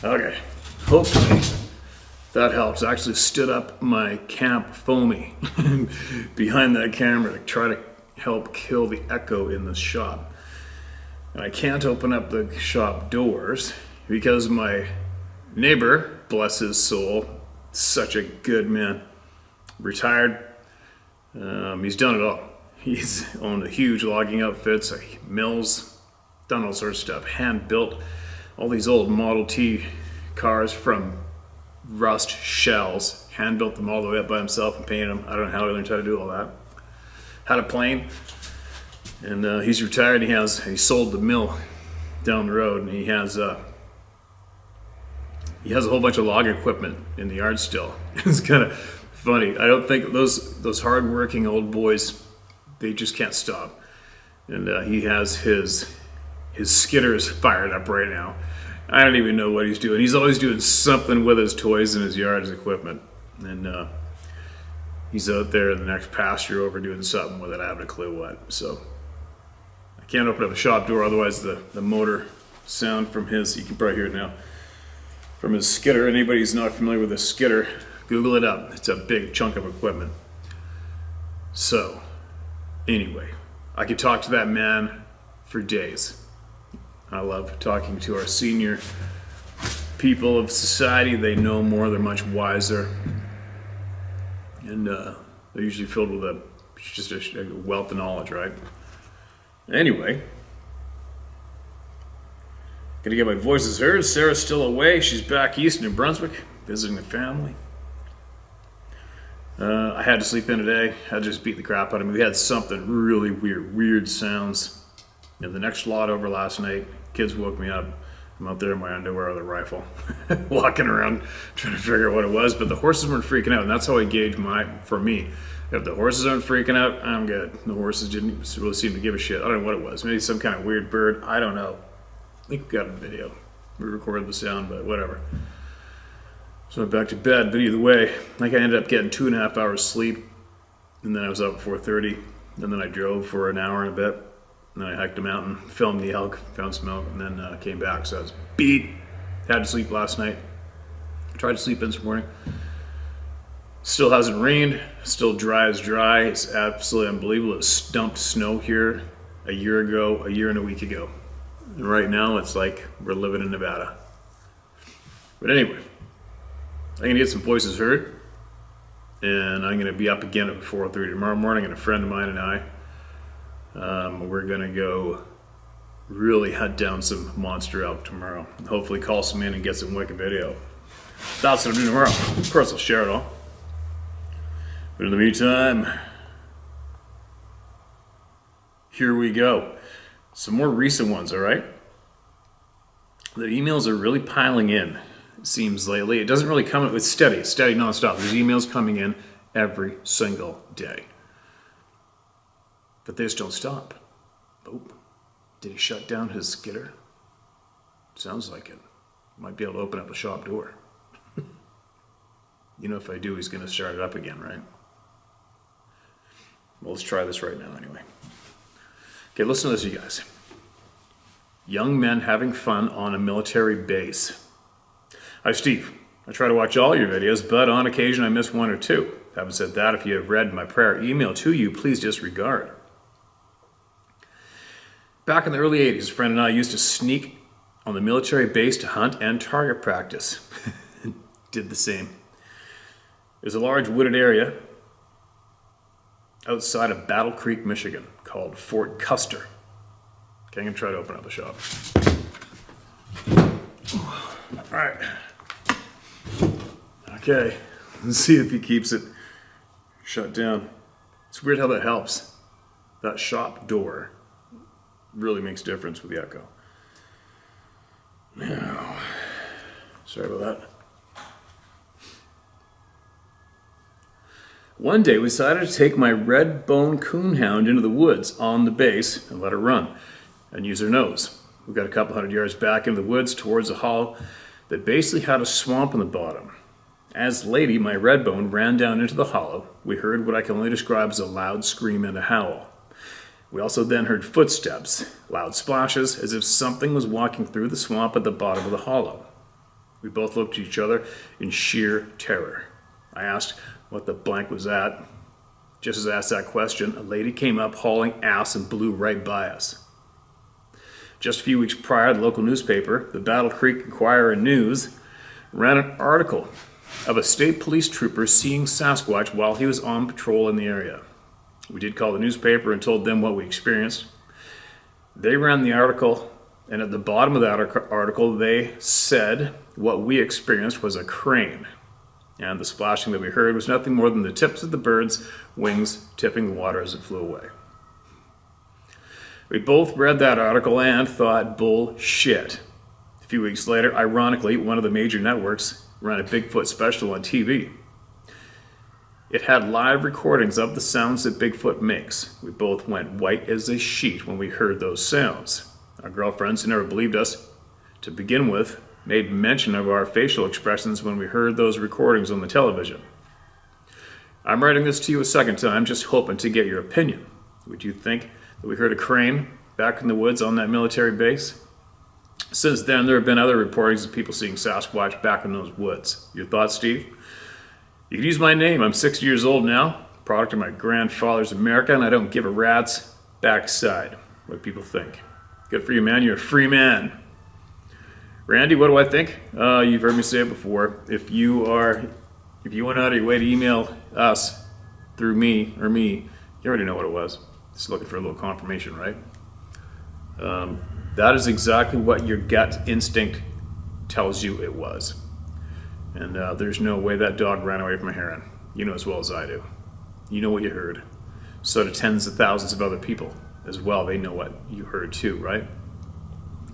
Okay, hopefully that helps. I actually stood up my camp foamy behind that camera to try to help kill the echo in the shop. And I can't open up the shop doors because my neighbor, bless his soul, such a good man, retired. He's done it all. He's owned a huge logging outfits, mills, done all sorts of stuff, hand built all these old Model T cars from rust shells, hand built them all the way up by himself and painted them. I don't know how he learned how to do all that. Had a plane, and he's retired. He sold the mill down the road, and he has a whole bunch of log equipment in the yard still. It's kind of funny. I don't think those hard-working old boys, they just can't stop. And he has his skidders fired up right now. I don't even know what he's doing. He's always doing something with his toys in his yard, his equipment. And he's out there in the next pasture over doing something with it. I haven't a clue what. So I can't open up the shop door, otherwise the motor sound from his, you can probably hear it now, from his skidder. Anybody who's not familiar with a skidder, Google it up. It's a big chunk of equipment. So anyway, I could talk to that man for days. I love talking to our senior people of society. They know more, they're much wiser, and they're usually filled with just a wealth of knowledge, right? Anyway, gonna get my voices heard. Sarah's still away. She's back east in New Brunswick, visiting the family. I had to sleep in today. I just beat the crap out of me. We had something really weird sounds in the next lot over last night. Kids woke me up. I'm out there in my underwear with a rifle, walking around trying to figure out what it was, but the horses weren't freaking out, and that's how I gauge for me. If the horses aren't freaking out, I'm good. The horses didn't really seem to give a shit. I don't know what it was. Maybe some kind of weird bird. I don't know. I think we got a video. We recorded the sound, but whatever. So I went back to bed, but either way, like I ended up getting 2.5 hours sleep, and then I was up at 4:30, and then I drove for an hour and a bit. And then I hiked a mountain, filmed the elk, found some elk, and then came back. So I was beat. Had to sleep last night. Tried to sleep in this morning. Still hasn't rained. Still dry as dry. It's absolutely unbelievable. It stumped snow here a year and a week ago. And right now it's like we're living in Nevada. But anyway, I'm going to get some voices heard. And I'm going to be up again at 4:30 tomorrow morning, and a friend of mine and I, we're going to go really hunt down some monster elk tomorrow. And hopefully call some in and get some wicked video. That's what I'll do tomorrow. Of course, I'll share it all. But in the meantime, here we go. Some more recent ones, all right? The emails are really piling in, it seems lately. It doesn't really come, it's steady nonstop. There's emails coming in every single day. But they just don't stop. Oh, did he shut down his skidder? Sounds like it. Might be able to open up the shop door. You know, if I do, he's going to start it up again, right? Well, let's try this right now anyway. Okay, listen to this, you guys. Young men having fun on a military base. Hi, Steve. I try to watch all your videos, but on occasion I miss one or two. Having said that, if you have read my prior email to you, please disregard. Back in the early 80s, a friend and I used to sneak on the military base to hunt and target practice. Did the same. There's a large wooded area outside of Battle Creek, Michigan, called Fort Custer. Okay, I'm going to try to open up the shop. All right. Okay, let's see if he keeps it shut down. It's weird how that helps. That shop door really makes a difference with the echo. Now, sorry about that. One day we decided to take my red-bone coonhound into the woods on the base and let her run and use her nose. We got a couple hundred yards back into the woods towards a hollow that basically had a swamp in the bottom. As Lady, my red-bone, ran down into the hollow, we heard what I can only describe as a loud scream and a howl. We also then heard footsteps, loud splashes, as if something was walking through the swamp at the bottom of the hollow. We both looked at each other in sheer terror. I asked what the blank was that. Just as I asked that question, a lady came up hauling ass and blew right by us. Just a few weeks prior, the local newspaper, the Battle Creek Inquirer News, ran an article of a state police trooper seeing Sasquatch while he was on patrol in the area. We did call the newspaper and told them what we experienced. They ran the article, and at the bottom of that article, they said what we experienced was a crane. And the splashing that we heard was nothing more than the tips of the bird's wings tipping the water as it flew away. We both read that article and thought, bullshit. A few weeks later, ironically, one of the major networks ran a Bigfoot special on TV. It had live recordings of the sounds that Bigfoot makes. We both went white as a sheet when we heard those sounds. Our girlfriends, who never believed us to begin with, made mention of our facial expressions when we heard those recordings on the television. I'm writing this to you a second time, just hoping to get your opinion. Would you think that we heard a crane back in the woods on that military base? Since then, there have been other reportings of people seeing Sasquatch back in those woods. Your thoughts, Steve? You can use my name. I'm 60 years old now, product of my grandfather's America, and I don't give a rat's backside what people think. Good for you, man. You're a free man. Randy, what do I think? You've heard me say it before. If you went out of your way to email us through me, you already know what it was. Just looking for a little confirmation, right? That is exactly what your gut instinct tells you it was. And there's no way that dog ran away from a heron. You know as well as I do. You know what you heard. So do tens of thousands of other people as well. They know what you heard too, right?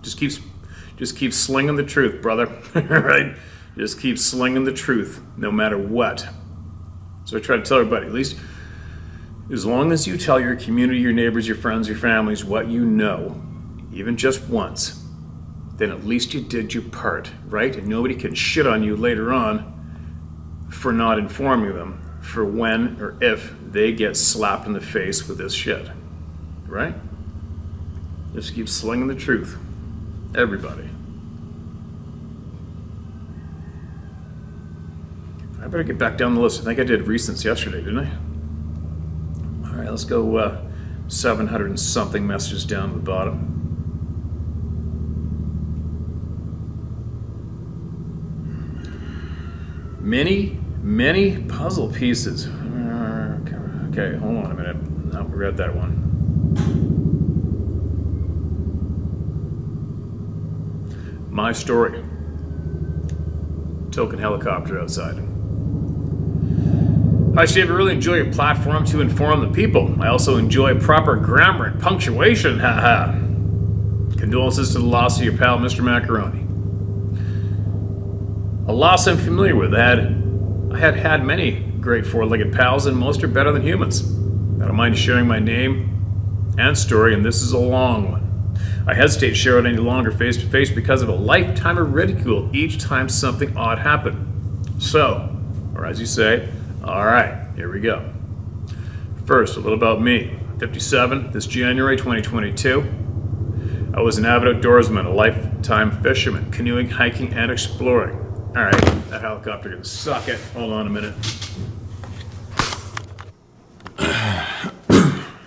Just keep slinging the truth, brother. Right? Just keep slinging the truth, no matter what. So I try to tell everybody, at least as long as you tell your community, your neighbors, your friends, your families what you know, even just once, then at least you did your part, right? And nobody can shit on you later on for not informing them for when or if they get slapped in the face with this shit, right? Just keep slinging the truth. Everybody. I better get back down the list. I think I did recents yesterday, didn't I? All right, let's go 700 and something messages down to the bottom. Many puzzle pieces. Okay, hold on a minute. I read that one. My story. Token helicopter outside. Hi Steve, I really enjoy your platform to inform the people. I also enjoy proper grammar and punctuation. Haha. Condolences to the loss of your pal, Mr. Macaroni. A loss I'm familiar with. I had many great four-legged pals, and most are better than humans. I don't mind sharing my name and story, and this is a long one. I hesitate to share it any longer face to face because of a lifetime of ridicule each time something odd happened. So, or as you say, all right, here we go. First, a little about me. 57, this January 2022. I was an avid outdoorsman, a lifetime fisherman, canoeing, hiking, and exploring. All right, that helicopter can suck it. Hold on a minute.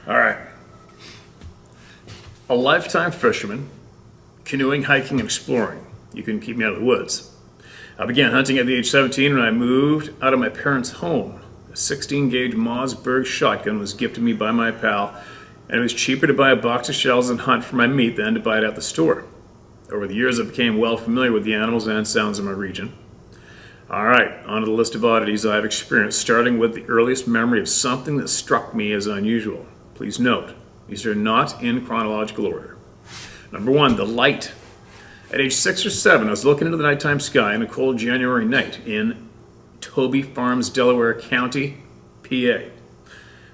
All right. A lifetime fisherman, canoeing, hiking, and exploring. You couldn't keep me out of the woods. I began hunting at the age 17 when I moved out of my parents' home. A 16-gauge Mossberg shotgun was gifted me by my pal, and it was cheaper to buy a box of shells and hunt for my meat than to buy it at the store. Over the years, I became well familiar with the animals and sounds in my region. All right, on to the list of oddities I've experienced, starting with the earliest memory of something that struck me as unusual. Please note, these are not in chronological order. Number 1, the light. At age 6 or 7, I was looking into the nighttime sky on a cold January night in Toby Farms, Delaware County, PA.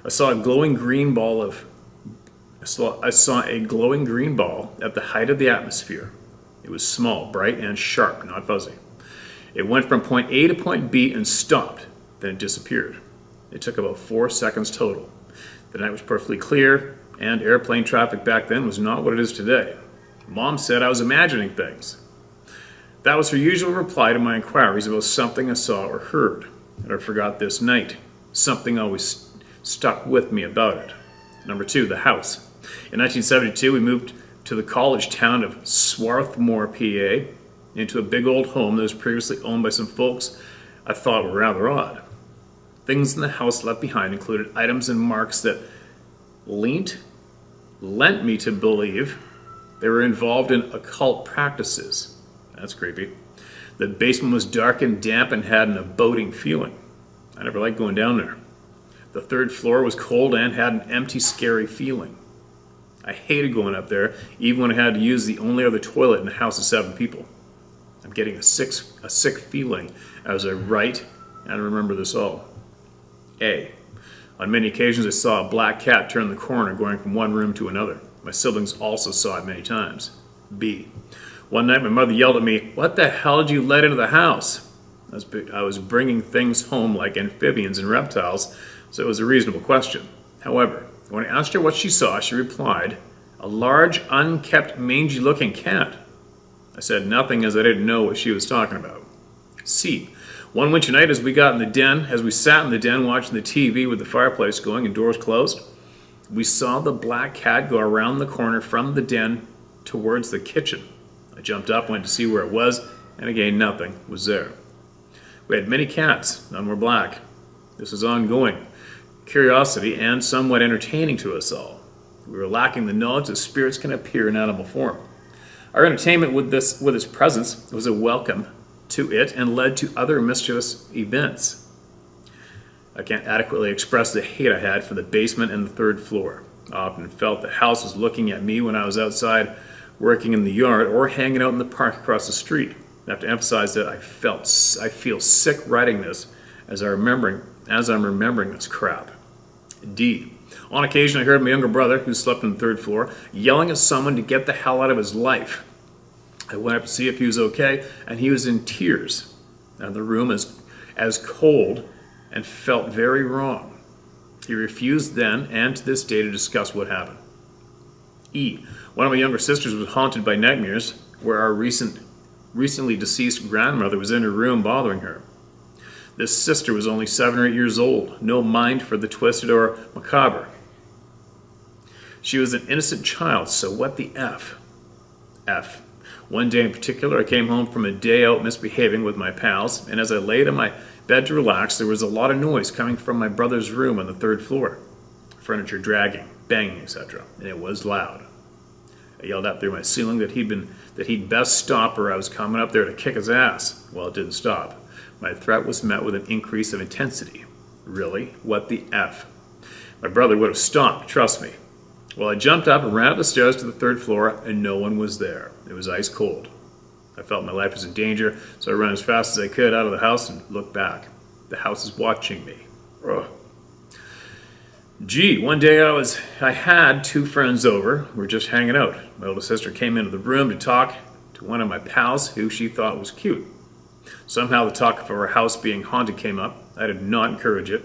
I saw a glowing green ball at the height of the atmosphere. It was small, bright, and sharp, not fuzzy. It went from point A to point B and stopped, then it disappeared. It took about 4 seconds total. The night was perfectly clear, and airplane traffic back then was not what it is today. Mom said I was imagining things. That was her usual reply to my inquiries about something I saw or heard. And I forgot this night. Something always stuck with me about it. Number 2, the house. In 1972, we moved to the college town of Swarthmore, PA, into a big old home that was previously owned by some folks I thought were rather odd. Things in the house left behind included items and marks that lent me to believe they were involved in occult practices. That's creepy. The basement was dark and damp and had an aboding feeling. I never liked going down there. The 3rd floor was cold and had an empty, scary feeling. I hated going up there, even when I had to use the only other toilet in a house of 7 people. I'm getting a sick feeling as I write and remember this all. A. On many occasions I saw a black cat turn the corner going from one room to another. My siblings also saw it many times. B. One night my mother yelled at me, "What the hell did you let into the house?" I was bringing things home like amphibians and reptiles, so it was a reasonable question. However, when I asked her what she saw, she replied, "A large, unkept, mangy-looking cat." I said nothing as I didn't know what she was talking about. C. One winter night as we sat in the den watching the TV with the fireplace going and doors closed, we saw the black cat go around the corner from the den towards the kitchen. I jumped up, went to see where it was, and again nothing was there. We had many cats, none were black. This was ongoing curiosity and somewhat entertaining to us all. We were lacking the knowledge that spirits can appear in animal form. Our entertainment with its presence was a welcome to it and led to other mischievous events. I can't adequately express the hate I had for the basement and the 3rd floor. I often felt the house was looking at me when I was outside working in the yard or hanging out in the park across the street. I have to emphasize that I feel sick writing this as I'm remembering this crap. D. On occasion I heard my younger brother, who slept on the 3rd floor, yelling at someone to get the hell out of his life. I went up to see if he was okay, and he was in tears. And the room as cold and felt very wrong. He refused then and to this day to discuss what happened. E. One of my younger sisters was haunted by nightmares where our recently deceased grandmother was in her room bothering her. This sister was only 7 or 8 years old, no mind for the twisted or macabre. She was an innocent child, so what the F? F. One day in particular, I came home from a day out misbehaving with my pals, and as I laid on my Bed to relax, there was a lot of noise coming from my brother's room on the third floor. Furniture dragging, banging, etc. And it was loud. I yelled up through my ceiling that he'd best stop or I was coming up there to kick his ass. Well, it didn't stop. My threat was met with an increase of intensity. Really? What the F? My brother would have stopped, trust me. Well, I jumped up and ran up the stairs to the third floor, and no one was there. It was ice cold. I felt my life was in danger, so I ran as fast as I could out of the house and looked back. The house is watching me. Ugh. Gee, one day I had two friends over. We were just hanging out. My older sister came into the room to talk to one of my pals who she thought was cute. Somehow the talk of our house being haunted came up. I did not encourage it.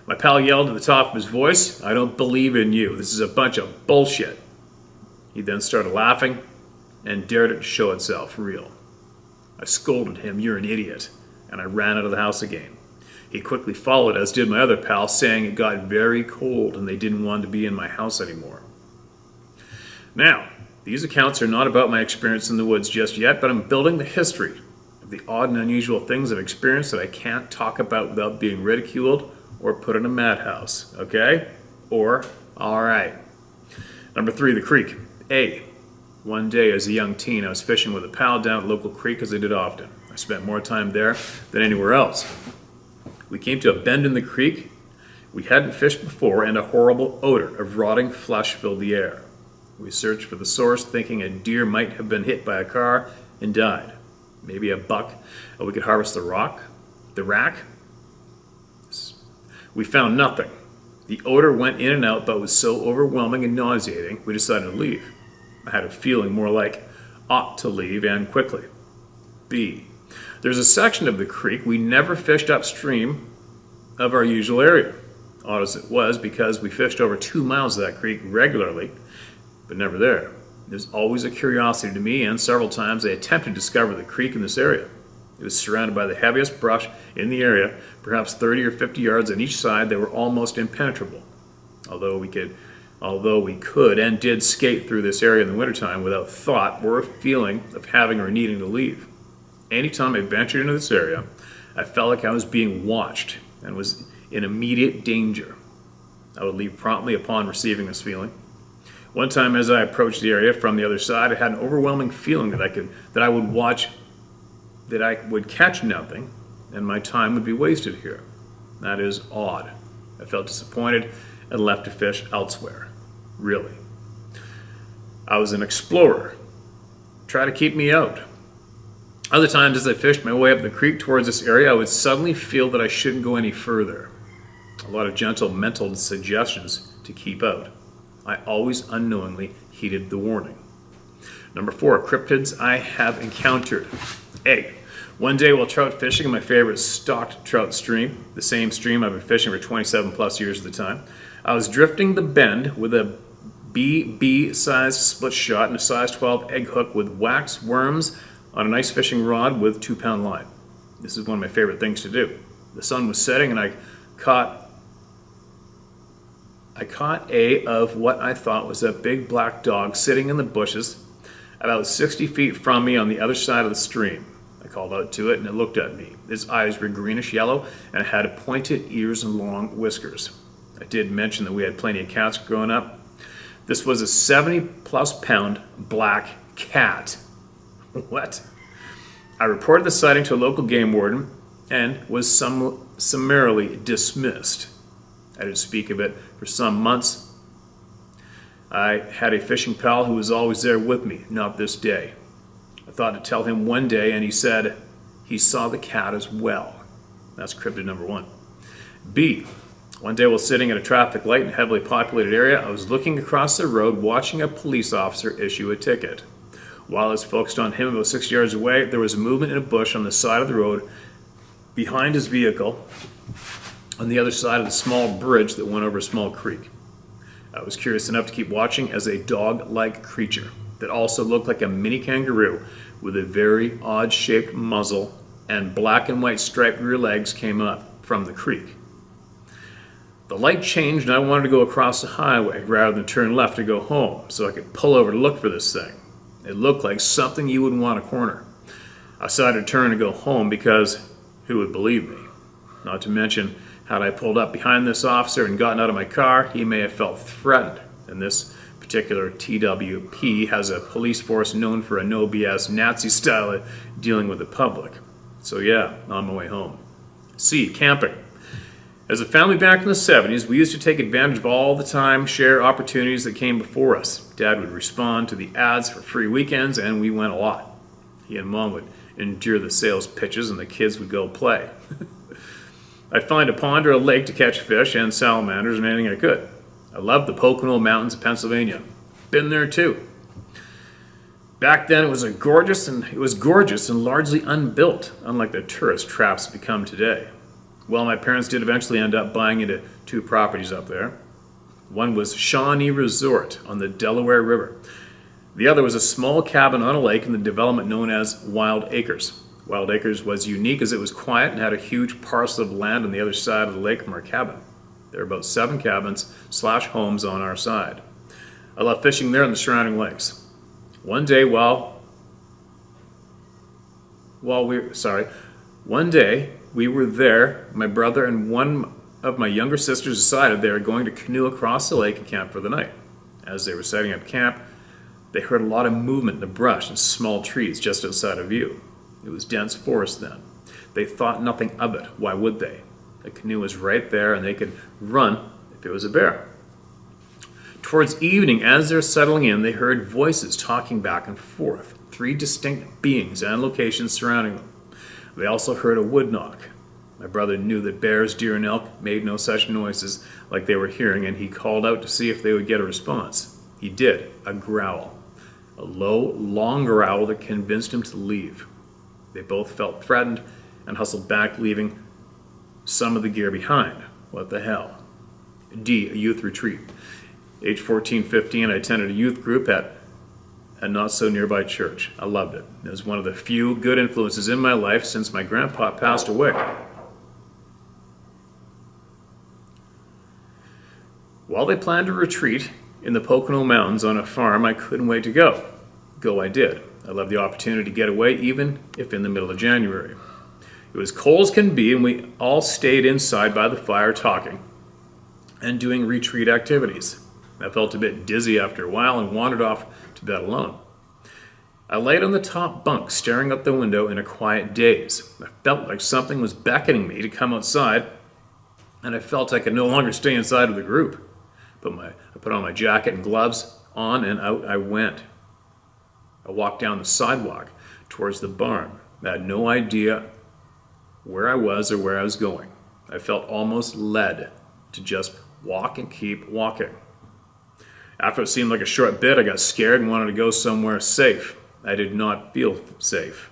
My pal yelled at the top of his voice, "I don't believe in you. This is a bunch of bullshit." He then started laughing and dared it to show itself real. I scolded him, "You're an idiot," and I ran out of the house again. He quickly followed, as did my other pal, saying it got very cold and they didn't want to be in my house anymore. Now, these accounts are not about my experience in the woods just yet, but I'm building the history of the odd and unusual things I've experienced that I can't talk about without being ridiculed or put in a madhouse, okay? Or, all right. Number 3, the creek. A. One day as a young teen, I was fishing with a pal down at a local creek as I did often. I spent more time there than anywhere else. We came to a bend in the creek we hadn't fished before, and a horrible odor of rotting flesh filled the air. We searched for the source, thinking a deer might have been hit by a car and died. Maybe a buck, or we could harvest the rack. We found nothing. The odor went in and out, but was so overwhelming and nauseating, we decided to leave. I had a feeling more like ought to leave, and quickly. B. There's a section of the creek we never fished upstream of our usual area. Odd as it was, because we fished over 2 miles of that creek regularly, but never there. It was always a curiosity to me, and several times I attempted to discover the creek in this area. It was surrounded by the heaviest brush in the area, perhaps 30 or 50 yards on each side. They were almost impenetrable. Although we could and did skate through this area in the wintertime without thought or feeling of having or needing to leave. Anytime I ventured into this area, I felt like I was being watched and was in immediate danger. I would leave promptly upon receiving this feeling. One time as I approached the area from the other side, I had an overwhelming feeling that I would catch nothing and my time would be wasted here. That is odd. I felt disappointed and left to fish elsewhere. Really. I was an explorer. Try to keep me out. Other times as I fished my way up the creek towards this area, I would suddenly feel that I shouldn't go any further. A lot of gentle mental suggestions to keep out. I always unknowingly heeded the warning. Number 4, cryptids I have encountered. A. One day while trout fishing in my favorite stocked trout stream, the same stream I've been fishing for 27 plus years at the time, I was drifting the bend with a BB-sized split shot and a size 12 egg hook with wax worms on an ice fishing rod with 2-pound line. This is one of my favorite things to do. The sun was setting and I caught a of what I thought was a big black dog sitting in the bushes about 60 feet from me on the other side of the stream. I called out to it and it looked at me. Its eyes were greenish yellow and it had pointed ears and long whiskers. I did mention that we had plenty of cats growing up. This was a 70-plus pound black cat. What? I reported the sighting to a local game warden and was summarily dismissed. I didn't speak of it for some months. I had a fishing pal who was always there with me, not this day. I thought to tell him one day, and he said he saw the cat as well. That's cryptid number 1. B. One day while sitting at a traffic light in a heavily populated area, I was looking across the road watching a police officer issue a ticket. While I was focused on him about 6 yards away, there was a movement in a bush on the side of the road behind his vehicle on the other side of the small bridge that went over a small creek. I was curious enough to keep watching as a dog-like creature that also looked like a mini kangaroo with a very odd-shaped muzzle and black and white striped rear legs came up from the creek. The light changed and I wanted to go across the highway rather than turn left to go home so I could pull over to look for this thing. It looked like something you wouldn't want to corner. I decided to turn and go home because who would believe me? Not to mention, had I pulled up behind this officer and gotten out of my car, he may have felt threatened. And this particular TWP has a police force known for a no BS Nazi style of dealing with the public. So yeah, on my way home. C. Camping. As a family back in the 70s, we used to take advantage of all the time share opportunities that came before us. Dad would respond to the ads for free weekends, and we went a lot. He and Mom would endure the sales pitches, and the kids would go play. I'd find a pond or a lake to catch fish and salamanders and anything I could. I loved the Pocono Mountains of Pennsylvania. Been there too. Back then it was gorgeous and largely unbuilt, unlike the tourist traps become today. Well, my parents did eventually end up buying into 2 properties up there. One was Shawnee Resort on the Delaware River. The other was a small cabin on a lake in the development known as Wild Acres. Wild Acres was unique as it was quiet and had a huge parcel of land on the other side of the lake from our cabin. There were about 7 cabins/homes on our side. I loved fishing there in the surrounding lakes. One day we were there, my brother and one of my younger sisters decided they were going to canoe across the lake and camp for the night. As they were setting up camp, they heard a lot of movement in the brush and small trees just outside of view. It was dense forest then. They thought nothing of it. Why would they? The canoe was right there and they could run if it was a bear. Towards evening, as they're settling in, they heard voices talking back and forth. 3 distinct beings and locations surrounding them. They also heard a wood knock. My brother knew that bears, deer, and elk made no such noises like they were hearing, and he called out to see if they would get a response. He did, a growl. A low, long growl that convinced him to leave. They both felt threatened and hustled back, leaving some of the gear behind. What the hell? D. A youth retreat. Age 14, 15, I attended a youth group at a not-so-nearby church. I loved it. It was one of the few good influences in my life since my grandpa passed away. While they planned a retreat in the Pocono Mountains on a farm, I couldn't wait to go. Go I did. I loved the opportunity to get away, even if in the middle of January. It was cold as can be, and we all stayed inside by the fire talking and doing retreat activities. I felt a bit dizzy after a while and wandered off to bed alone. I laid on the top bunk, staring out the window in a quiet daze. I felt like something was beckoning me to come outside, and I felt I could no longer stay inside with the group. I put on my jacket and gloves, on and out I went. I walked down the sidewalk towards the barn. I had no idea where I was or where I was going. I felt almost led to just walk and keep walking. After it seemed like a short bit, I got scared and wanted to go somewhere safe. I did not feel safe.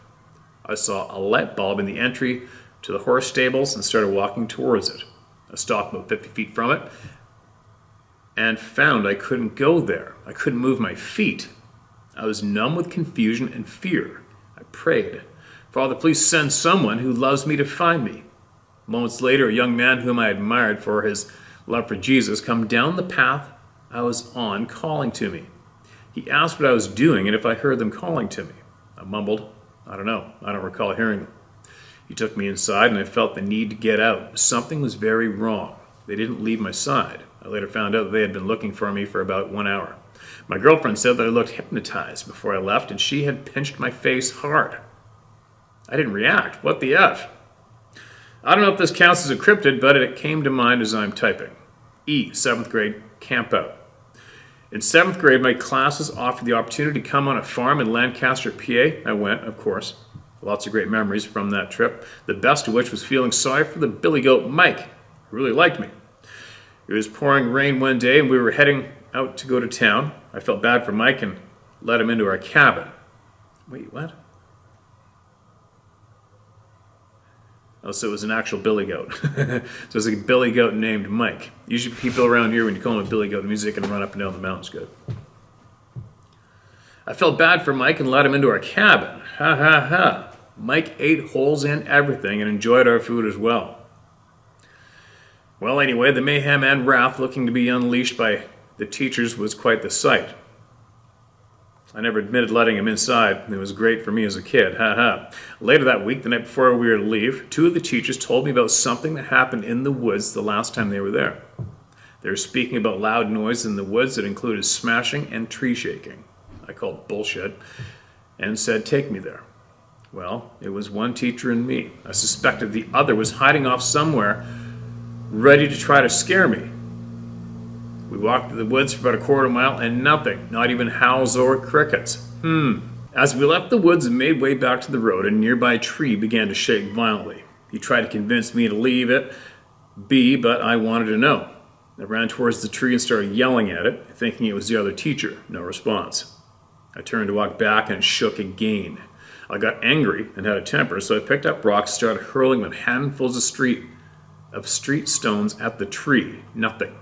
I saw a light bulb in the entry to the horse stables and started walking towards it. I stopped about 50 feet from it and found I couldn't go there. I couldn't move my feet. I was numb with confusion and fear. I prayed, "Father, please send someone who loves me to find me." Moments later, a young man whom I admired for his love for Jesus come down the path I was on, calling to me. He asked what I was doing and if I heard them calling to me. I mumbled, "I don't know. I don't recall hearing them." He took me inside and I felt the need to get out. Something was very wrong. They didn't leave my side. I later found out that they had been looking for me for about 1 hour. My girlfriend said that I looked hypnotized before I left and she had pinched my face hard. I didn't react. What the F? I don't know if this counts as a cryptid, but it came to mind as I'm typing. E. 7th grade camp out. In 7th grade, my classes offered the opportunity to come on a farm in Lancaster, PA. I went, of course. Lots of great memories from that trip, the best of which was feeling sorry for the billy goat Mike, who really liked me. It was pouring rain one day and we were heading out to go to town. I felt bad for Mike and let him into our cabin. Wait, what? Oh, so it was an actual billy goat. So it was a billy goat named Mike. Usually people around here, when you call him a billy goat, the music can run up and down the mountains good. I felt bad for Mike and let him into our cabin. Ha ha ha. Mike ate holes in everything and enjoyed our food as well. Well, anyway, the mayhem and wrath looking to be unleashed by the teachers was quite the sight. I never admitted letting him inside. It was great for me as a kid. Ha ha. Later that week, the night before we were to leave, two of the teachers told me about something that happened in the woods the last time they were there. They were speaking about loud noise in the woods that included smashing and tree shaking. I called bullshit and said, take me there. Well, it was one teacher and me. I suspected the other was hiding off somewhere, ready to try to scare me. We walked through the woods for about a quarter mile and nothing, not even howls or crickets. As we left the woods and made way back to the road, a nearby tree began to shake violently. He tried to convince me to leave it be, but I wanted to know. I ran towards the tree and started yelling at it, thinking it was the other teacher. No response. I turned to walk back and it shook again. I got angry and had a temper, so I picked up rocks and started hurling them handfuls of street stones at the tree. Nothing.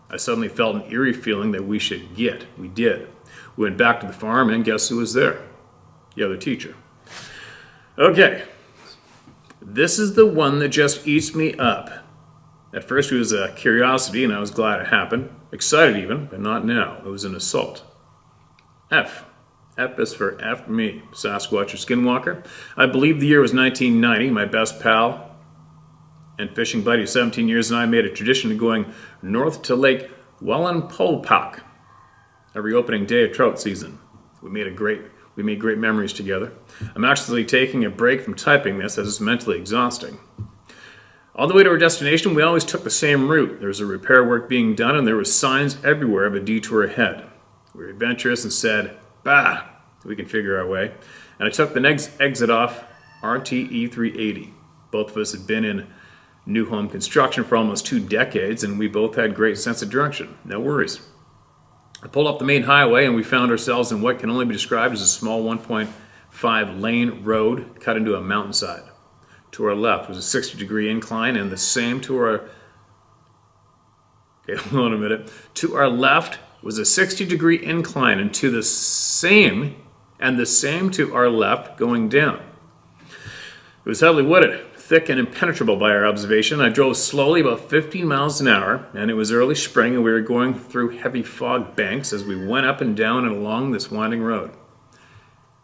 I suddenly felt an eerie feeling that we should get. We did. We went back to the farm and guess who was there? The other teacher. Okay. This is the one that just eats me up. At first it was a curiosity and I was glad it happened. Excited even, but not now. It was an assault. F. F is for F me, Sasquatch or Skinwalker. I believe the year was 1990. My best pal and fishing buddy of 17 years and I made a tradition of going north to Lake Wallenpolpak every opening day of trout season. We made great memories together. I'm actually taking a break from typing this as it's mentally exhausting. On the way to our destination, we always took the same route. There was a repair work being done and there were signs everywhere of a detour ahead. We were adventurous and said, bah, we can figure our way. And I took the next exit off RTE 380. Both of us had been in new home construction for almost 2 decades, and we both had great sense of direction. No worries. I pulled off the main highway, and we found ourselves in what can only be described as a small 1.5 lane road cut into a mountainside. To our left was a 60-degree incline, and the same to our... Okay, hold on a minute. To our left was a 60-degree incline, and the same to our left going down. It was heavily wooded, thick and impenetrable by our observation. I drove slowly, about 15 miles an hour, and it was early spring, and we were going through heavy fog banks as we went up and down and along this winding road.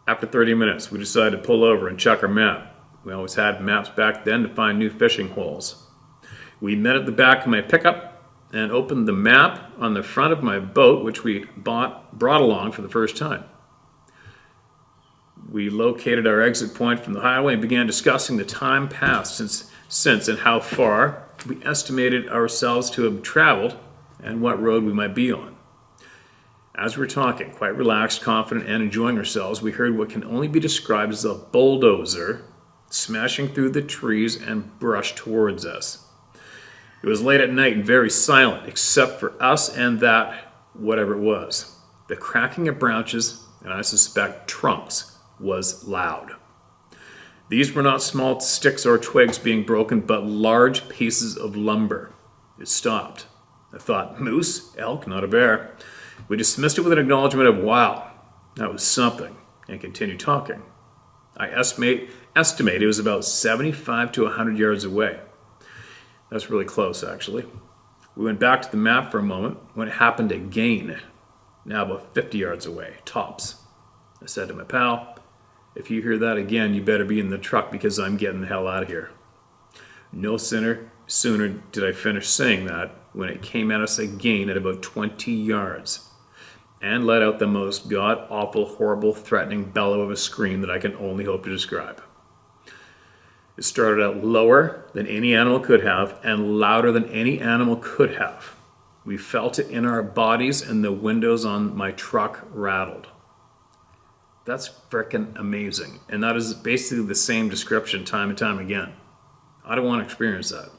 After 30 minutes, we decided to pull over and check our map. We always had maps back then to find new fishing holes. We met at the back of my pickup and opened the map on the front of my boat, which we brought along for the first time. We located our exit point from the highway and began discussing the time passed since and how far we estimated ourselves to have traveled and what road we might be on. As we were talking, quite relaxed, confident, and enjoying ourselves, we heard what can only be described as a bulldozer smashing through the trees and brush towards us. It was late at night and very silent, except for us and that, whatever it was. The cracking of branches, and I suspect trunks, was loud. These were not small sticks or twigs being broken, but large pieces of lumber. It stopped. I thought, moose, elk, not a bear. We dismissed it with an acknowledgement of, wow, that was something, and continued talking. I estimate it was about 75 to 100 yards away. That's really close, actually. We went back to the map for a moment when it happened again, now about 50 yards away, tops. I said to my pal, if you hear that again, you better be in the truck because I'm getting the hell out of here. No sooner did I finish saying that when it came at us again at about 20 yards and let out the most god-awful, horrible, threatening bellow of a scream that I can only hope to describe. It started out lower than any animal could have and louder than any animal could have. We felt it in our bodies and the windows on my truck rattled. That's frickin' amazing. And that is basically the same description time and time again. I don't want to experience that.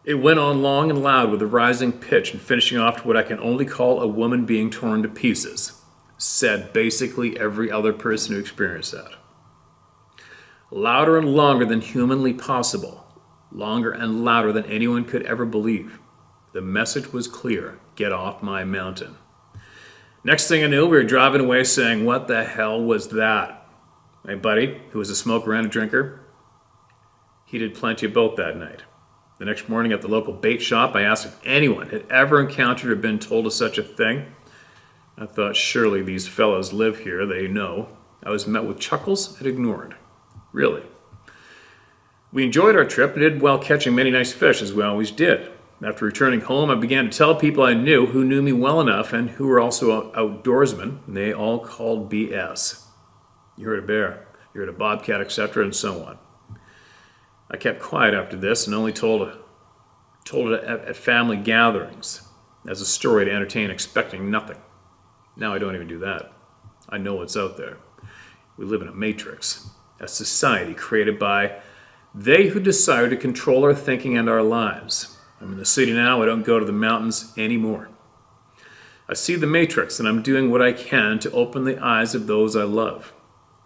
It went on long and loud with a rising pitch and finishing off to what I can only call a woman being torn to pieces. Said basically every other person who experienced that. Louder and longer than humanly possible. Longer and louder than anyone could ever believe. The message was clear. Get off my mountain. Next thing I knew, we were driving away saying, what the hell was that? My buddy, who was a smoker and a drinker, he did plenty of both that night. The next morning at the local bait shop, I asked if anyone had ever encountered or been told of such a thing. I thought surely these fellows live here, they know. I was met with chuckles and ignored. Really. We enjoyed our trip and did well catching many nice fish, as we always did. After returning home, I began to tell people I knew who knew me well enough and who were also outdoorsmen, and they all called BS. You heard a bear, you heard a bobcat, etc., and so on. I kept quiet after this and only told it at family gatherings as a story to entertain, expecting nothing. Now I don't even do that. I know what's out there. We live in a matrix, a society created by they who desire to control our thinking and our lives. I'm in the city now. I don't go to the mountains anymore. I see the matrix, and I'm doing what I can to open the eyes of those I love.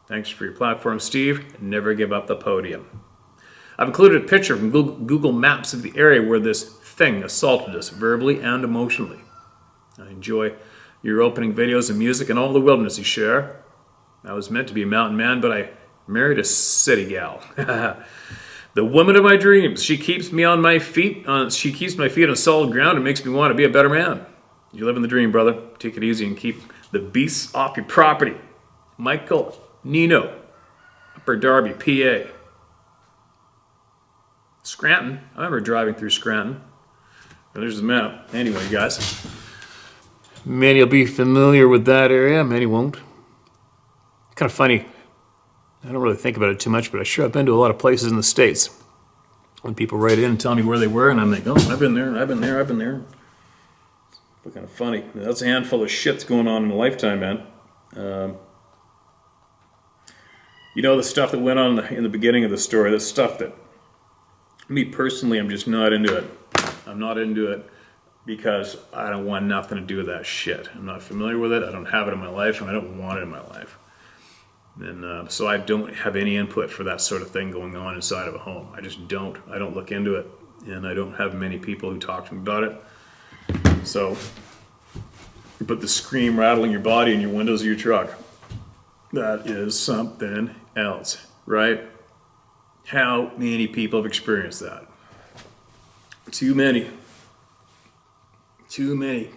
Thanks for your platform, Steve, and never give up the podium. I've included a picture from Google Maps of the area where this thing assaulted us verbally and emotionally. I enjoy your opening videos and music and all the wilderness you share. I was meant to be a mountain man, but I married a city gal. The woman of my dreams. She keeps me on my feet. She keeps my feet on solid ground and makes me want to be a better man. You live in the dream, brother. Take it easy and keep the beasts off your property. Michael Nino, Upper Darby, PA. Scranton. I remember driving through Scranton. There's the map. Anyway, guys. Many will be familiar with that area. Many won't. Kind of funny. I don't really think about it too much, but I sure have been to a lot of places in the States. When people write in and tell me where they were, and I'm like, oh, I've been there, I've been there, I've been there. It's kind of funny. That's a handful of shit's going on in a lifetime, man. You know, the stuff that went on in the beginning of the story, the stuff that, me personally, I'm just not into it. I'm not into it because I don't want nothing to do with that shit. I'm not familiar with it, I don't have it in my life, and I don't want it in my life. And so I don't have any input for that sort of thing going on inside of a home. I just don't. I don't look into it. And I don't have many people who talk to me about it. So you put the scream rattling your body in your windows of your truck. That is something else, right? How many people have experienced that? Too many. Too many.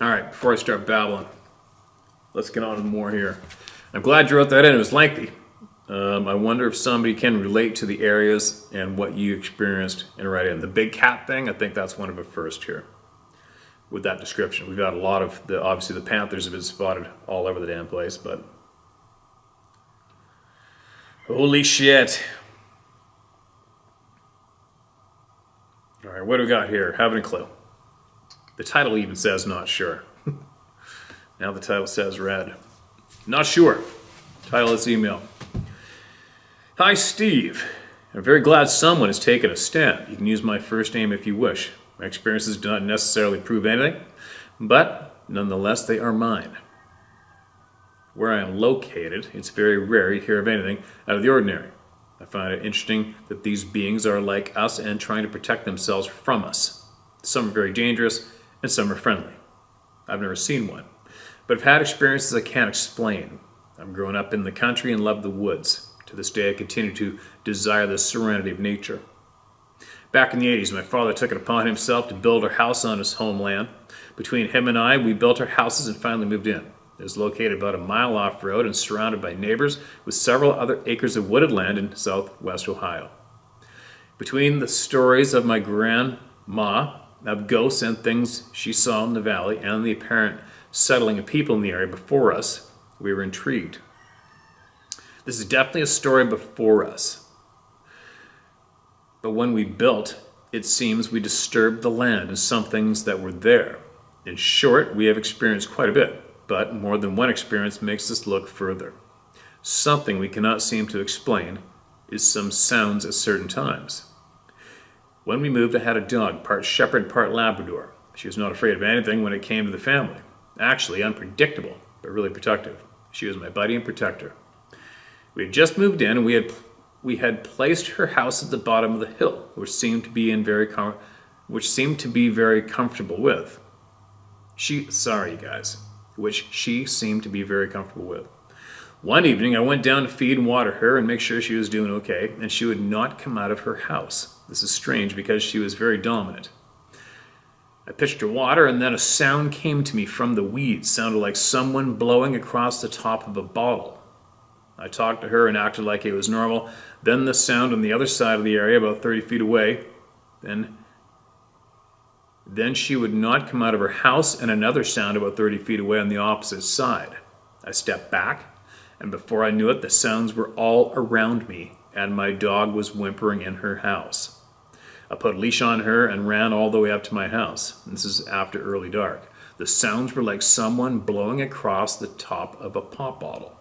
All right, before I start babbling, let's get on to more here. I'm glad you wrote that in. It was lengthy. I wonder if somebody can relate to the areas and what you experienced and write in. The big cat thing, I think that's one of the first here with that description. We've got a lot of, obviously the panthers have been spotted all over the damn place, but holy shit. All right, what do we got here? Haven't a clue. The title even says not sure. Now the title says red. Not sure. Title is email. Hi, Steve. I'm very glad someone has taken a stand. You can use my first name if you wish. My experiences do not necessarily prove anything, but nonetheless they are mine. Where I am located, it's very rare you hear of anything out of the ordinary. I find it interesting that these beings are like us and trying to protect themselves from us. Some are very dangerous, and some are friendly. I've never seen one, but I've had experiences I can't explain. I'm growing up in the country and love the woods. To this day, I continue to desire the serenity of nature. Back in the 80s, my father took it upon himself to build our house on his homeland. Between him and I, we built our houses and finally moved in. It is located about a mile off-road and surrounded by neighbors with several other acres of wooded land in southwest Ohio. Between the stories of my grandma of ghosts and things she saw in the valley and the apparent settling of people in the area before us, we were intrigued. This is definitely a story before us. But when we built, it seems we disturbed the land and some things that were there. In short, we have experienced quite a bit, but more than one experience makes us look further. Something we cannot seem to explain is some sounds at certain times. When we moved, I had a dog, part shepherd, part Labrador. She was not afraid of anything when it came to the family. Actually, unpredictable, but really protective. She was my buddy and protector. We had just moved in, and we had placed her house at the bottom of the hill, which seemed to be very comfortable with. Which she seemed to be very comfortable with. One evening, I went down to feed and water her and make sure she was doing okay, and she would not come out of her house. This is strange because she was very dominant. I pitched her water, and then a sound came to me from the weeds. Sounded like someone blowing across the top of a bottle. I talked to her and acted like it was normal. Then the sound on the other side of the area, about 30 feet away. Then she would not come out of her house, and another sound about 30 feet away on the opposite side. I stepped back, and before I knew it, the sounds were all around me, and my dog was whimpering in her house. I put a leash on her and ran all the way up to my house. This is after early dark. The sounds were like someone blowing across the top of a pop bottle.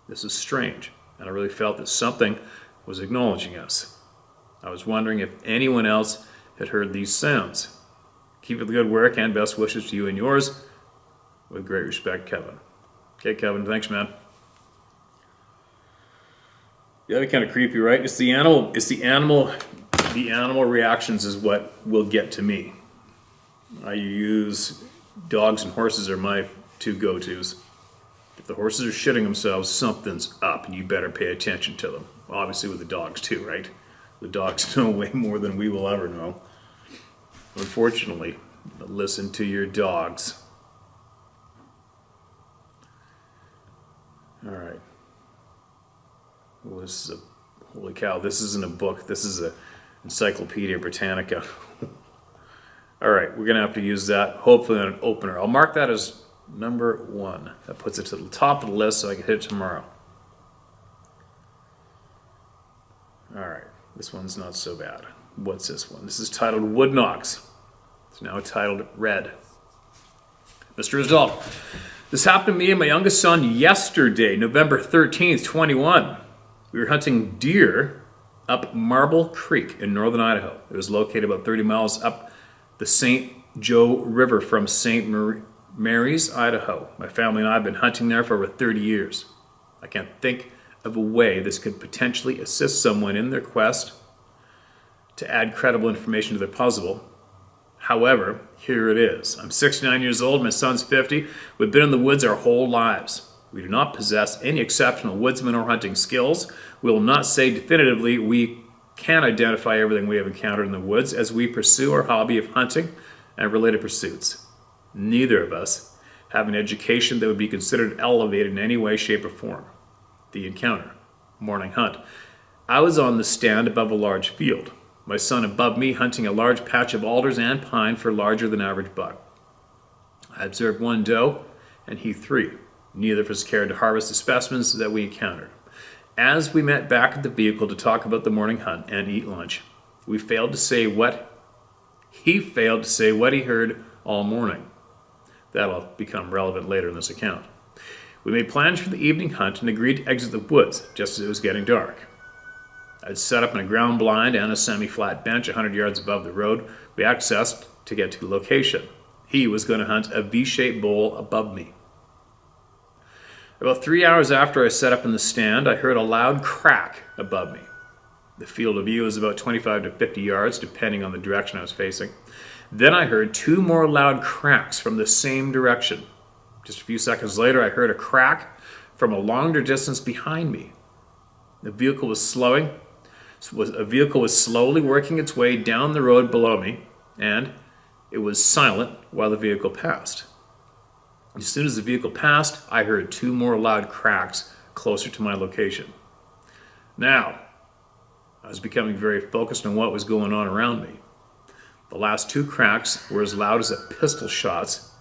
This is strange, and I really felt that something was acknowledging us. I was wondering if anyone else had heard these sounds. Keep up the good work, and best wishes to you and yours. With great respect, Kevin. Okay, Kevin, thanks, man. Yeah, that'd be kind of creepy, right? It's the animal reactions is what will get to me. I use dogs and horses are my two go-tos. If the horses are shitting themselves, something's up, and you better pay attention to them. Obviously with the dogs too, right? The dogs know way more than we will ever know. Unfortunately, but listen to your dogs. All right. Well, holy cow, this isn't a book. This is a Encyclopedia Britannica. All right, we're going to have to use that, hopefully on an opener. I'll mark that as number 1. That puts it to the top of the list so I can hit it tomorrow. All right, this one's not so bad. What's this one? This is titled Wood Knocks. It's now titled Red. Mr. Adult, this happened to me and my youngest son yesterday, November 13th, 21. We were hunting deer up Marble Creek in northern Idaho. It was located about 30 miles up the St. Joe River from St. Mary's, Idaho. My family and I have been hunting there for over 30 years. I can't think of a way this could potentially assist someone in their quest to add credible information to their puzzle. However, here it is. I'm 69 years old, my son's 50. We've been in the woods our whole lives. We do not possess any exceptional woodsman or hunting skills. We will not say definitively we can identify everything we have encountered in the woods as we pursue our hobby of hunting and related pursuits. Neither of us have an education that would be considered elevated in any way, shape, or form. The encounter. Morning hunt. I was on the stand above a large field. My son above me hunting a large patch of alders and pine for larger than average buck. I observed one doe and he 3. Neither of us cared to harvest the specimens that we encountered. As we met back at the vehicle to talk about the morning hunt and eat lunch, he failed to say what he heard all morning. That'll become relevant later in this account. We made plans for the evening hunt and agreed to exit the woods just as it was getting dark. I'd set up in a ground blind and a semi-flat bench 100 yards above the road we accessed to get to the location. He was going to hunt a V-shaped bowl above me. About 3 hours after I set up in the stand, I heard a loud crack above me. The field of view was about 25 to 50 yards, depending on the direction I was facing. Then I heard 2 more loud cracks from the same direction. Just a few seconds later, I heard a crack from a longer distance behind me. A vehicle was slowly working its way down the road below me, and it was silent while the vehicle passed. As soon as the vehicle passed, I heard 2 more loud cracks closer to my location. Now, I was becoming very focused on what was going on around me. The last 2 cracks were as loud as pistol shots,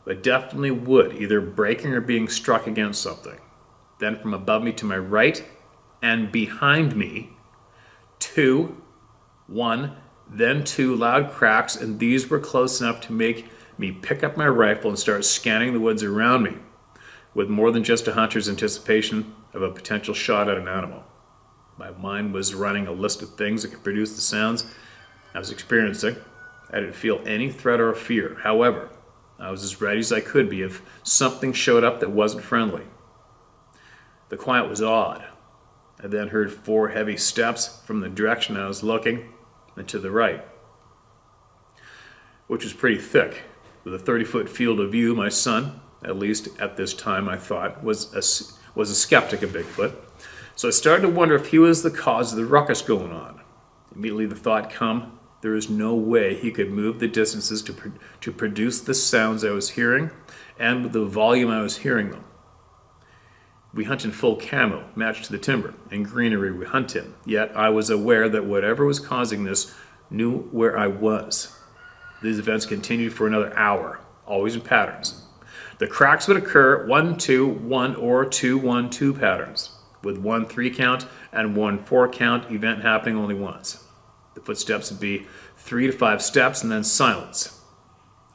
but definitely wood, either breaking or being struck against something. Then from above me to my right and behind me, 1, then 2 loud cracks, and these were close enough to make me pick up my rifle and start scanning the woods around me, with more than just a hunter's anticipation of a potential shot at an animal. My mind was running a list of things that could produce the sounds I was experiencing. I didn't feel any threat or fear. However, I was as ready as I could be if something showed up that wasn't friendly. The quiet was odd. I then heard 4 heavy steps from the direction I was looking and to the right, which was pretty thick. With a 30-foot field of view, my son, at least at this time I thought, was a skeptic of Bigfoot. So I started to wonder if he was the cause of the ruckus going on. Immediately the thought come, There is no way he could move the distances to produce the sounds I was hearing and with the volume I was hearing them. We hunt in full camo, matched to the timber, and greenery we hunt in. Yet I was aware that whatever was causing this knew where I was. These events continued for another hour, always in patterns. The cracks would occur 1-2-1 or 2-1-2 patterns, with 1 3 count and 1 4 count event happening only once. The footsteps would be 3 to 5 steps and then silence.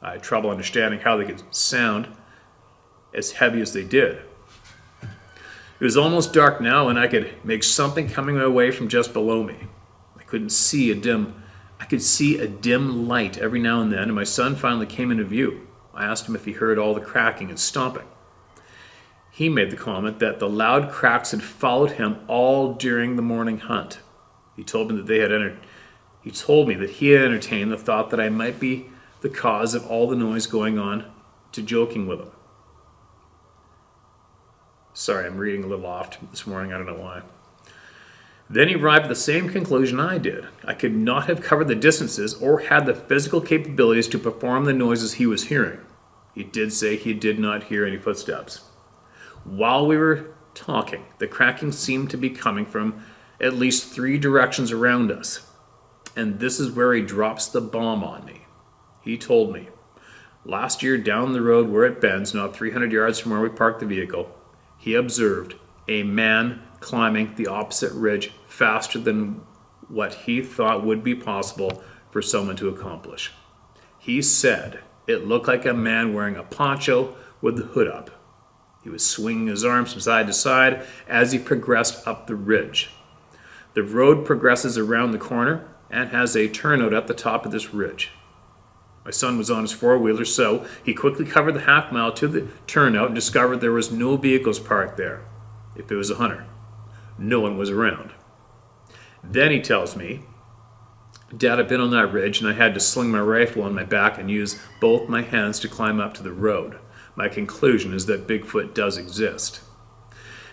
I had trouble understanding how they could sound as heavy as they did. It was almost dark now, and I could make something coming my way from just below me. I could see a dim light every now and then, and my son finally came into view. I asked him if he heard all the cracking and stomping. He made the comment that the loud cracks had followed him all during the morning hunt. He told me that he had entertained the thought that I might be the cause of all the noise going on, to joking with him. Sorry, I'm reading a little off this morning. I don't know why. Then he arrived at the same conclusion I did. I could not have covered the distances or had the physical capabilities to perform the noises he was hearing. He did say he did not hear any footsteps. While we were talking, the cracking seemed to be coming from at least 3 directions around us. And this is where he drops the bomb on me. He told me, last year down the road where it bends, not 300 yards from where we parked the vehicle, he observed a man climbing the opposite ridge faster than what he thought would be possible for someone to accomplish. He said it looked like a man wearing a poncho with the hood up. He was swinging his arms from side to side as he progressed up the ridge. The road progresses around the corner and has a turnout at the top of this ridge. My son was on his four-wheeler, so he quickly covered the half mile to the turnout and discovered there was no vehicles parked there. If it was a hunter, no one was around. Then he tells me, Dad had been on that ridge and I had to sling my rifle on my back and use both my hands to climb up to the road. My conclusion is that Bigfoot does exist.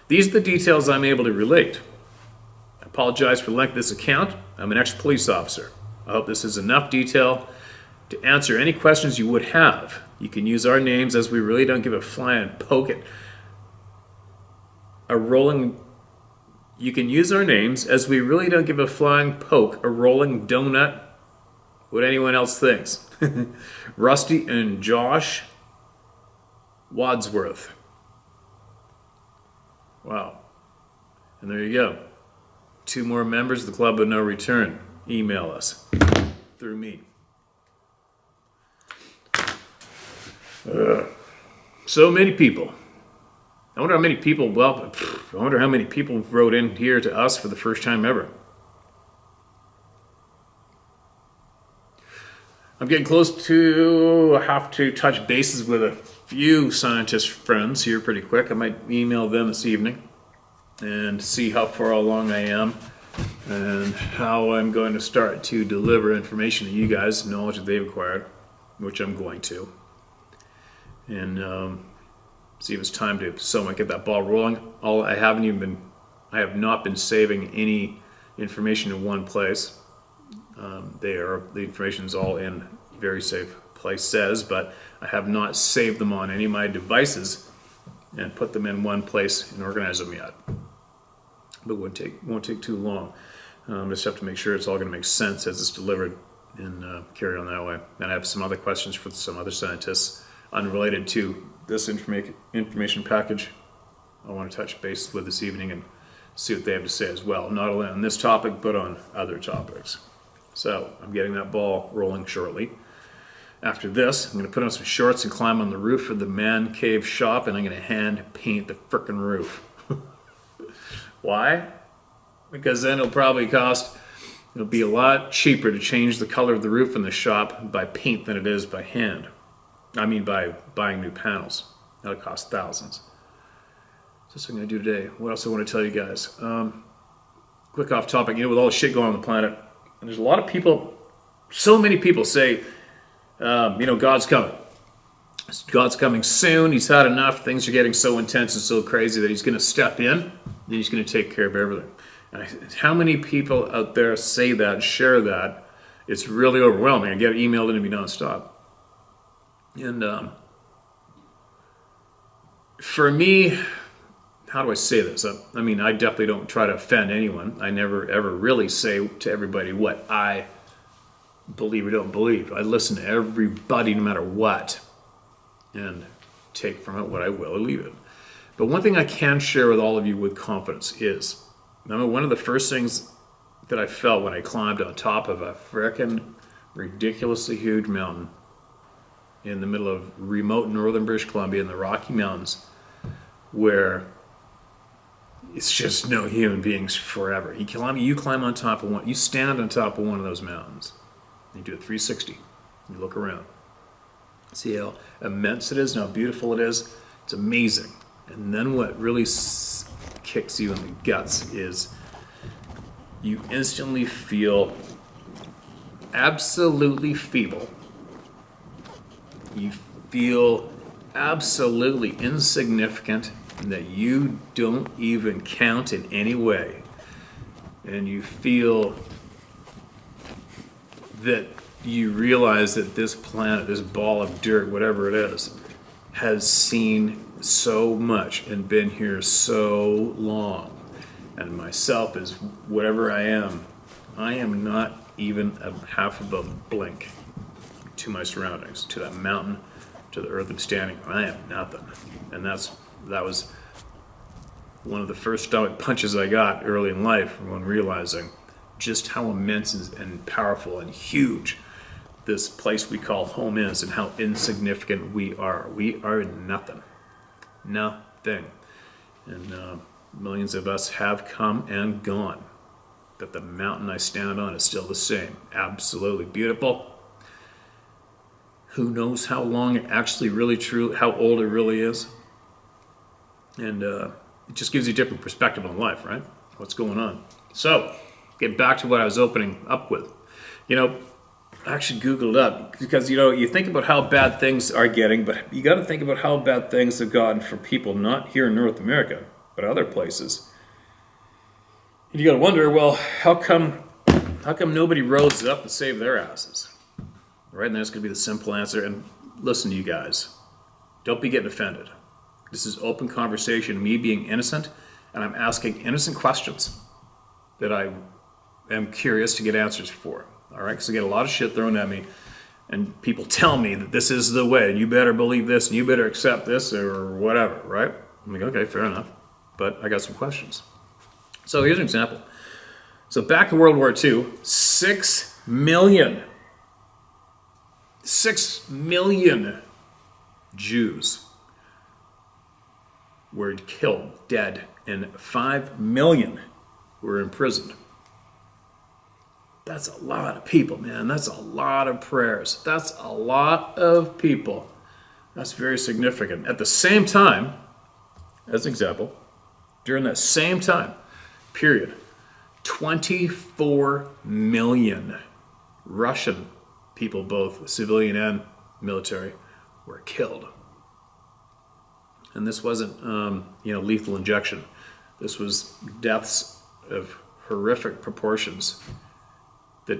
These are the details I'm able to relate. I apologize for the length of this account. I'm an ex-police officer. I hope this is enough detail to answer any questions you would have. You can use our names as we really don't give a flying poke at a rolling... You can use our names as we really don't give a flying poke, a rolling donut, what anyone else thinks. Rusty and Josh Wadsworth. Wow. And there you go. 2 more members of the Club of No Return. Email us through me. So many people. I wonder how many people wrote in here to us for the first time ever. I'm getting close to have to touch bases with a few scientist friends here pretty quick. I might email them this evening and see how far along I am and how I'm going to start to deliver information to you guys, knowledge that they've acquired, which I'm going to. And see if it's time to somewhat get that ball rolling. I have not been saving any information in one place. The information is all in very safe places, but I have not saved them on any of my devices and put them in one place and organize them yet. But won't take too long. Just have to make sure it's all going to make sense as it's delivered and carry on that way. And I have some other questions for some other scientists unrelated to this information package I want to touch base with this evening and see what they have to say as well, not only on this topic but on other topics. So I'm getting that ball rolling shortly. After this, I'm going to put on some shorts and climb on the roof of the man cave shop, and I'm going to hand paint the frickin' roof. Why? Because then it'll be a lot cheaper to change the color of the roof in the shop by paint than it is by hand. I mean by buying new panels. That'll cost thousands. So that's what I'm going to do today. What else I want to tell you guys? Quick off topic, with all the shit going on the planet, and there's a lot of people, so many people say, God's coming. God's coming soon. He's had enough. Things are getting so intense and so crazy that he's going to step in and he's going to take care of everything. And how many people out there say that, share that, It's really overwhelming. I get emailed into me nonstop. And for me, how do I say this? I mean, I definitely don't try to offend anyone. I never ever really say to everybody what I believe or don't believe. I listen to everybody no matter what and take from it what I will or leave it. But one thing I can share with all of you with confidence is, remember, one of the first things that I felt when I climbed on top of a frickin' ridiculously huge mountain in the middle of remote northern British Columbia in the Rocky Mountains, where it's just no human beings forever. You climb on top of one, you stand on top of one of those mountains. You do a 360. You look around. See how immense it is and how beautiful it is. It's amazing. And then what really kicks you in the guts is you instantly feel absolutely feeble. You feel absolutely insignificant and that you don't even count in any way. And you feel that you realize that this planet, this ball of dirt, whatever it is, has seen so much and been here so long. And myself is whatever I am not even a half of a blink to my surroundings, to that mountain, to the earth I'm standing on. I am nothing. And that was one of the first stomach punches I got early in life when realizing just how immense and powerful and huge this place we call home is and how insignificant we are. We are nothing. Nothing. And millions of us have come and gone. But the mountain I stand on is still the same. Absolutely beautiful. Who knows how long it actually really true, how old it really is. And it just gives you a different perspective on life, right? What's going on. So, get back to what I was opening up with. I actually Googled up because, you think about how bad things are getting, but you got to think about how bad things have gotten for people, not here in North America, but other places. And you got to wonder, well, how come nobody rose up to save their asses? Right? And that's going to be the simple answer. And listen, you guys, don't be getting offended. This is open conversation, me being innocent, and I'm asking innocent questions that I am curious to get answers for. All right? Because I get a lot of shit thrown at me, and people tell me that this is the way, and you better believe this, and you better accept this, or whatever, right? I'm like, okay, fair enough. But I got some questions. So here's an example. So back in World War II, 6 million Jews were killed, dead, and 5 million were imprisoned. That's a lot of people, man. That's a lot of prayers. That's a lot of people. That's very significant. At the same time, as an example, during that same time period, 24 million Russian people, both civilian and military, were killed. And this wasn't, lethal injection. This was deaths of horrific proportions that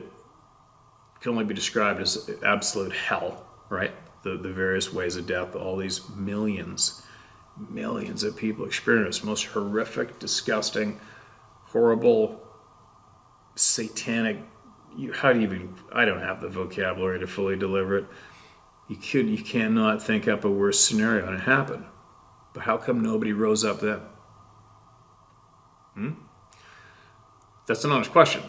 can only be described as absolute hell, right? The various ways of death, all these millions of people experienced most horrific, disgusting, horrible, satanic. I don't have the vocabulary to fully deliver it. You cannot think up a worse scenario, and it happened. But how come nobody rose up then? That's an honest question.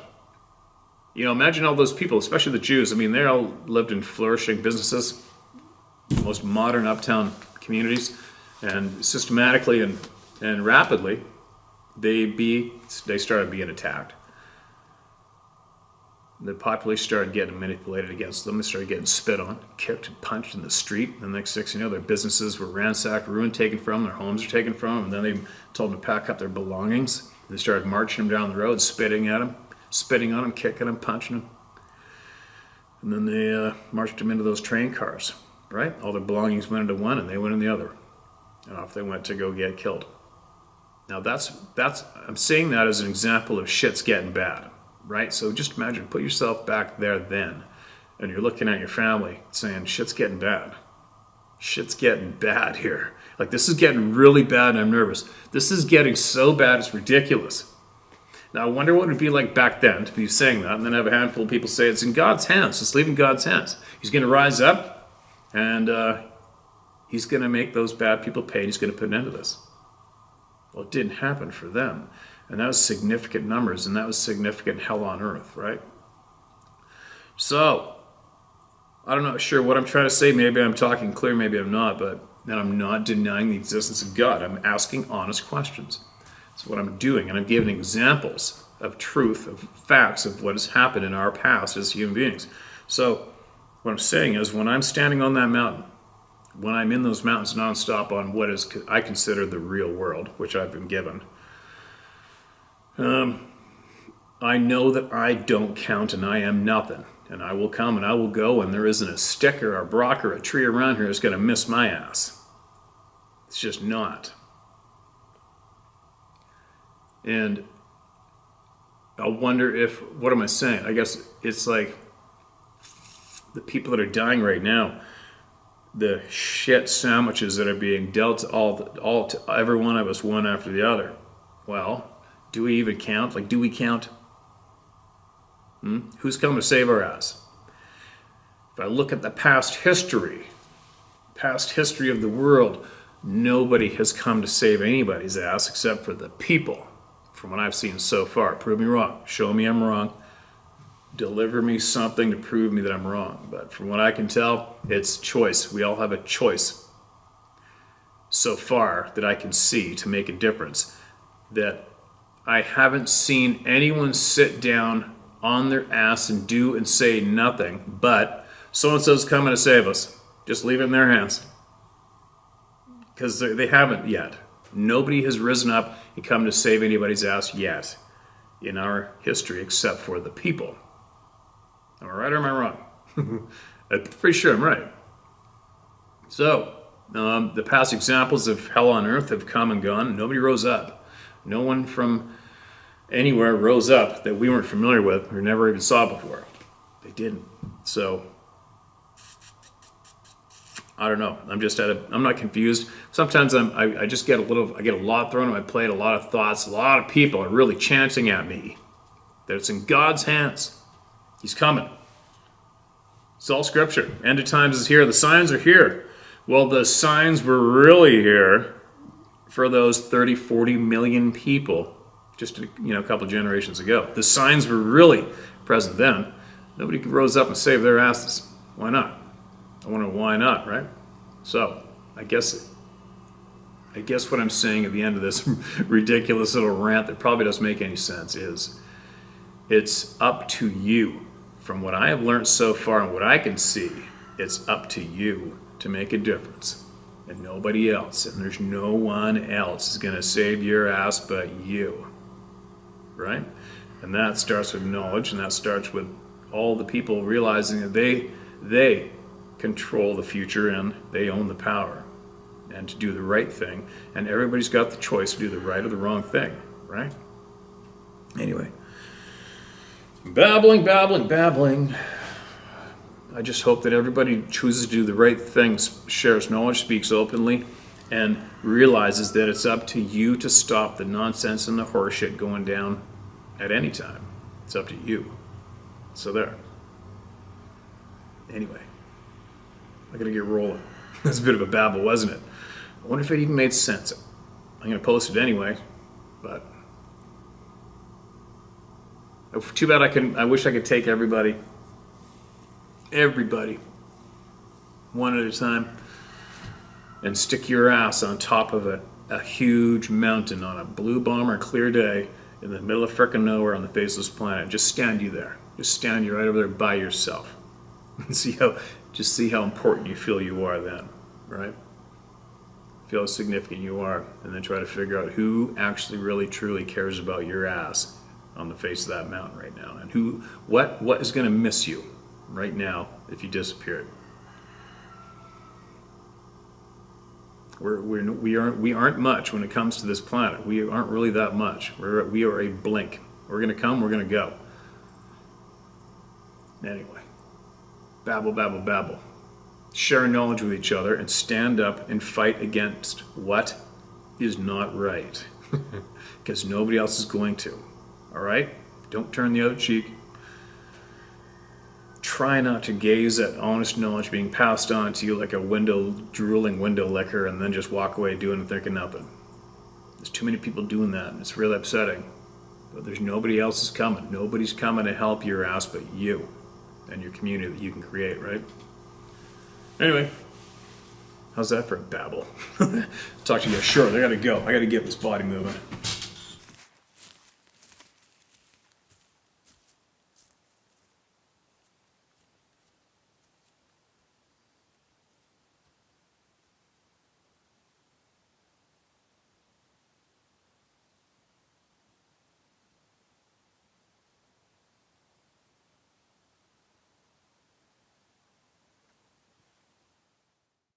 Imagine all those people, especially the Jews. I mean, they all lived in flourishing businesses, most modern uptown communities, and systematically and rapidly, they started being attacked. The population started getting manipulated against them. They started getting spit on, kicked, and punched in the street. The next 6 their businesses were ransacked, ruined, taken from them, their homes were taken from them, and then they told them to pack up their belongings. They started marching them down the road, spitting on them, kicking them, punching them. And then they marched them into those train cars, right? All their belongings went into one and they went in the other. And off they went to go get killed. Now that's I'm saying that as an example of shit's getting bad. right? So just imagine, put yourself back there then, and you're looking at your family saying, shit's getting bad. Shit's getting bad here. Like, this is getting really bad and I'm nervous. This is getting so bad it's ridiculous. Now, I wonder what it would be like back then to be saying that, and then have a handful of people say it's in God's hands. Just leave it in God's hands. He's going to rise up, and he's going to make those bad people pay, and he's going to put an end to this. Well, it didn't happen for them. And that was significant numbers, and that was significant hell on earth, right? So, I'm not sure what I'm trying to say. Maybe I'm talking clear, maybe I'm not, but then I'm not denying the existence of God. I'm asking honest questions. That's what I'm doing, and I'm giving examples of truth, of facts, of what has happened in our past as human beings. So, what I'm saying is, when I'm standing on that mountain, when I'm in those mountains nonstop on what is I consider the real world, which I've been given, I know that I don't count and I am nothing. And I will come and I will go, and there isn't a stick or a rock or a tree around here that's going to miss my ass. It's just not. And I wonder if, what am I saying? I guess it's like the people that are dying right now, the shit sandwiches that are being dealt to every one of us, one after the other. Well, do we even count? Like, do we count? Who's coming to save our ass? If I look at the past history of the world, nobody has come to save anybody's ass except for the people, from what I've seen so far. Prove me wrong. Show me I'm wrong. Deliver me something to prove me that I'm wrong. But from what I can tell, it's choice. We all have a choice so far that I can see to make a difference. That I haven't seen anyone sit down on their ass and do and say nothing, but so-and-so's coming to save us. Just leave it in their hands. Because they haven't yet. Nobody has risen up and come to save anybody's ass yet in our history except for the people. Am I right or am I wrong? I'm pretty sure I'm right. So, the past examples of hell on earth have come and gone. Nobody rose up. No one from anywhere rose up that we weren't familiar with or never even saw before. They didn't. So, I don't know. I'm not confused. Sometimes I just get I get a lot thrown on my plate, a lot of thoughts, a lot of people are really chanting at me that it's in God's hands. He's coming. It's all scripture. End of times is here. The signs are here. Well, the signs were really here for those 30, 40 million people just a couple of generations ago. The signs were really present then. Nobody rose up and saved their asses. Why not? I wonder why not, right? So, I guess what I'm saying at the end of this ridiculous little rant that probably doesn't make any sense is it's up to you. From what I have learned so far and what I can see, it's up to you to make a difference. And nobody else. And there's no one else is going to save your ass but you. Right? And that starts with knowledge, and that starts with all the people realizing that they control the future and they own the power and to do the right thing. And everybody's got the choice to do the right or the wrong thing. Right? Anyway. Babbling. I just hope that everybody chooses to do the right things, shares knowledge, speaks openly, and realizes that it's up to you to stop the nonsense and the horseshit going down at any time. It's up to you. So there. Anyway, I gotta get rolling. That's a bit of a babble, wasn't it? I wonder if it even made sense. I'm gonna post it anyway, but too bad I wish I could take everybody, one at a time, and stick your ass on top of a huge mountain on a blue bomber clear day in the middle of frickin' nowhere on the face of this planet. Just stand you there. Just stand you right over there by yourself. And see how important you feel you are then, right? Feel how significant you are, and then try to figure out who actually really truly cares about your ass on the face of that mountain right now, and what is going to miss you right now if you disappeared. We aren't much when it comes to this planet. We aren't really that much. We are a blink. We're going to come. We're going to go. Anyway, babble, babble, babble. Share knowledge with each other and stand up and fight against what is not right. Because nobody else is going to. All right? Don't turn the other cheek. Try not to gaze at honest knowledge being passed on to you like a drooling window licker and then just walk away doing and thinking nothing. There's too many people doing that, and it's really upsetting. But there's nobody else is coming. Nobody's coming to help your ass but you and your community that you can create, right? Anyway, how's that for a babble? Talk to you guys shortly. I gotta go. I gotta get this body moving.